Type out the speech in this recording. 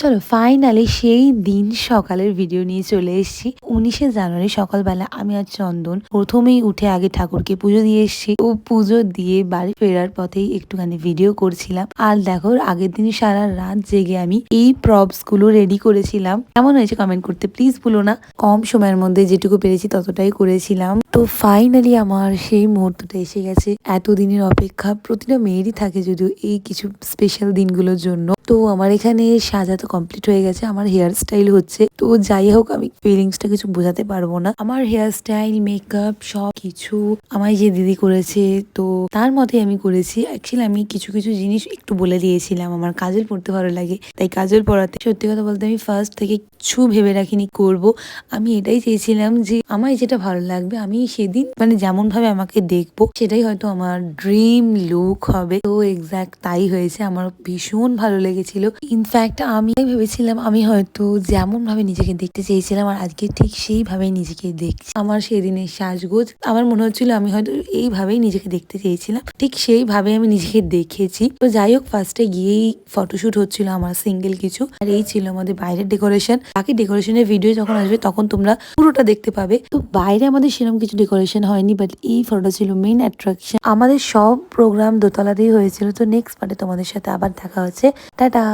চলো ফাইনালি সেই দিন সকালের ভিডিও নিয়ে চলে এসেছি। 19শে জানুয়ারি সকালবেলা আমি আর চন্দন প্রথমেই উঠে আগে ঠাকুরকে পুজো দিয়ে এসেছি। ও পুজো দিয়ে বাড়ি ফেরার পথেই একটুখানি ভিডিও করছিলাম। আর দেখো আগের দিন সারা রাত জেগে আমি এই প্রপস গুলো রেডি করেছিলাম। কেমন হয়েছে কমেন্ট করতে প্লিজ ভুলো না। কম সময়ের মধ্যে যেটুকু পেরেছি ততটাই করেছিলাম। তো ফাইনালি আমার সেই মুহূর্তটা এসে গেছে। এতদিনের অপেক্ষা প্রতিটা মেয়েরই থাকে যদিও এই কিছু স্পেশাল দিনগুলোর জন্য। তো আমার এখানে সাজা তো কমপ্লিট হয়ে গেছে, আমার হেয়ার স্টাইল হচ্ছে। তো যাই হোক আমি ফিলিংসটা কিছু বোঝাতে পারবো না। আমার হেয়ার স্টাইল মেকআপ সব কিছু আমায় যে দিদি করেছে, তো তার মতে আমি করেছি। অ্যাকচুয়ালি আমি কিছু কিছু জিনিস একটু বলে দিয়েছিলাম। আমার কাজল পড়তে ভালো লাগে, তাই কাজল পড়াতে সত্যি কথা বলতে আমি ফার্স্ট থেকে কিছু ভেবে রাখিনি করব। আমি এটাই চেয়েছিলাম যে আমায় যেটা ভালো লাগবে আমি সেদিন মানে যেমন ভাবে আমাকে দেখবো সেটাই হয়তো আমার ড্রিম লুক হবে। তো এক্সাক্ট তাই হয়েছে। আমার ভীষণ ভালো লেগেছিল। ইনফ্যাক্ট আমি ভেবেছিলাম আমি হয়তো যেমন ভাবে নিজেকে দেখতে চেয়েছিলাম আর আজকে ঠিক সেইভাবেই নিজেকে দেখছি। আমার সেদিনের সাজগোজ আমার মনে হচ্ছিল আমি হয়তো এইভাবেই নিজেকে দেখতে চেয়েছিলাম, ঠিক সেইভাবে আমি নিজেকে দেখেছি। তো যাই হোক ফার্স্টে গিয়েই ফটোশুট হচ্ছিল আমার সিঙ্গেল কিছু, আর এই ছিল আমাদের বাইরের ডেকোরেশন। বাকি ডেকোরেশনের ভিডিও যখন আসবে তখন তোমরা পুরোটা দেখতে পাবে। তো বাইরে আমাদের সেরকম কিছু ডেকোরেশন হয়নি, বাট এই ফটোটা ছিল মেইন অ্যাট্রাকশন। আমাদের সব প্রোগ্রাম দোতলাতেই হয়েছিল। তো নেক্সট পার্টে তোমাদের সাথে আবার দেখা হচ্ছে। টাটা।